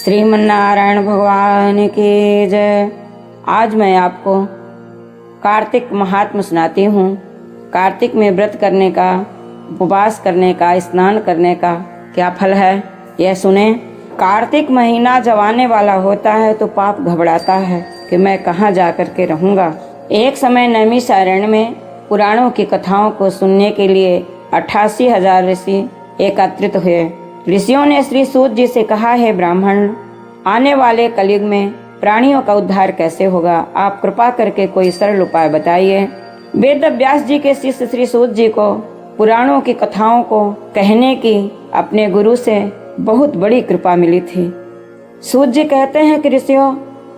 श्रीमन्नारायण भगवान की जय। आज मैं आपको कार्तिक महात्म्य सुनाती हूँ। कार्तिक में व्रत करने का, उपवास करने का, स्नान करने का क्या फल है, यह सुने। कार्तिक महीना जब आने वाला होता है तो पाप घबराता है कि मैं कहाँ जा कर के रहूँगा। एक समय नैमिषारण्य में पुराणों की कथाओं को सुनने के लिए 88,000 ऋषि एकत्रित हुए। ऋषियों ने श्री सूत जी से कहा, है ब्राह्मण, आने वाले कलयुग में प्राणियों का उद्धार कैसे होगा? आप कृपा करके कोई सरल उपाय बताइए। वेद व्यास जी के शिष्य श्री सूत जी को पुराणों की कथाओं को कहने की अपने गुरु से बहुत बड़ी कृपा मिली थी। सूत जी कहते हैं कि ऋषियों,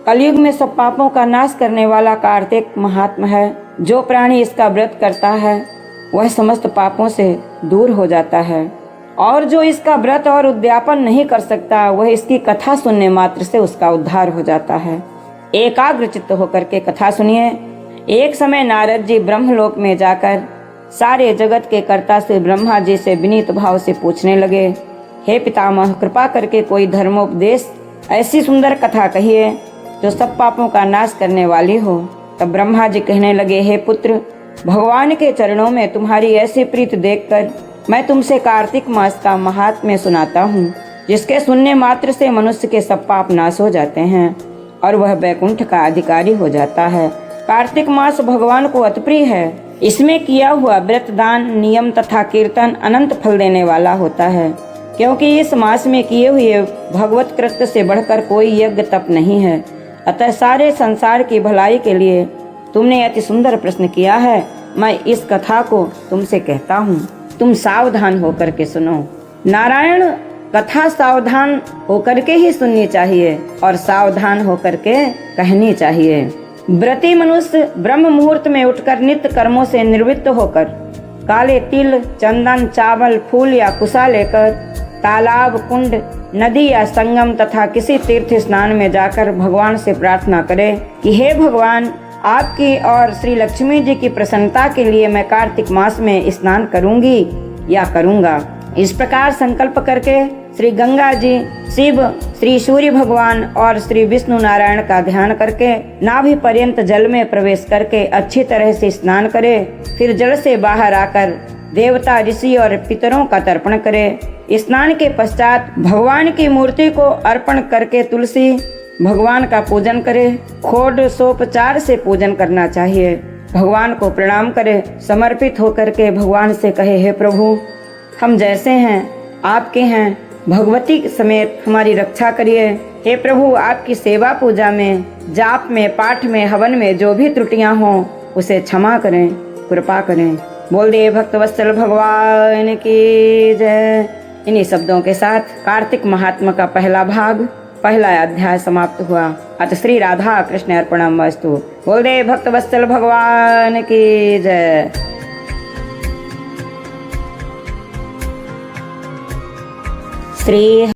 कलयुग में सब पापों का नाश करने वाला कार्तिक महात्मा है। जो प्राणी इसका व्रत करता है वह समस्त पापों से दूर हो जाता है, और जो इसका व्रत और उद्यापन नहीं कर सकता वह इसकी कथा सुनने मात्र से उसका उद्धार हो जाता है। एकाग्र चित्त होकर के कथा सुनिए। एक समय नारद जी ब्रह्मलोक में जाकर सारे जगत के कर्ता से ब्रह्मा जी से विनीत भाव से पूछने लगे, हे पितामह, कृपा करके कोई धर्मोपदेश, ऐसी सुंदर कथा कहिए जो सब पापों का नाश करने वाली हो। तब ब्रह्मा जी कहने लगे, हे पुत्र, भगवान के चरणों में तुम्हारी ऐसी प्रीति देखकर मैं तुमसे कार्तिक मास का महात्म्य सुनाता हूँ, जिसके सुनने मात्र से मनुष्य के सब पाप नाश हो जाते हैं और वह वैकुंठ का अधिकारी हो जाता है। कार्तिक मास भगवान को अति प्रिय है। इसमें किया हुआ व्रत, दान, नियम तथा कीर्तन अनंत फल देने वाला होता है, क्योंकि इस मास में किए हुए भगवत कृत्य से बढ़कर कोई यज्ञ तप नहीं है। अतः सारे संसार की भलाई के लिए तुमने अति सुंदर प्रश्न किया है। मैं इस कथा को तुमसे कहता हूँ, तुम सावधान होकर के सुनो। नारायण कथा सावधान होकर के ही सुननी चाहिए और सावधान होकर के कहनी चाहिए। व्रती मनुष्य ब्रह्म मुहूर्त में उठकर नित्य कर्मों से निवृत्त होकर काले तिल, चंदन, चावल, फूल या कुसा लेकर तालाब, कुंड, नदी या संगम तथा किसी तीर्थ स्नान में जाकर भगवान से प्रार्थना करे कि हे भगवान, आपकी और श्री लक्ष्मी जी की प्रसन्नता के लिए मैं कार्तिक मास में स्नान करूंगी या करूंगा। इस प्रकार संकल्प करके श्री गंगा जी, शिव, श्री सूर्य भगवान और श्री विष्णु नारायण का ध्यान करके नाभि पर्यंत जल में प्रवेश करके अच्छी तरह से स्नान करे। फिर जल से बाहर आकर देवता, ऋषि और पितरों का तर्पण करे। स्नान के पश्चात भगवान की मूर्ति को अर्पण करके तुलसी भगवान का पूजन करे। षोडशोपचार से पूजन करना चाहिए। भगवान को प्रणाम करे। समर्पित होकर के भगवान से कहे, हे प्रभु, हम जैसे हैं आपके हैं, भगवती समेत हमारी रक्षा करिए। हे प्रभु, आपकी सेवा पूजा में, जाप में, पाठ में, हवन में जो भी त्रुटियां हों उसे क्षमा करें, कृपा करें। बोल दे भक्तवत्सल भगवान की जय। इन्हीं शब्दों के साथ कार्तिक महात्मा का पहला भाग, पहला अध्याय समाप्त हुआ। अत श्री राधा कृष्ण अर्पणमस्तु। बोल दे भक्तवत्सल भगवान की जय। श्री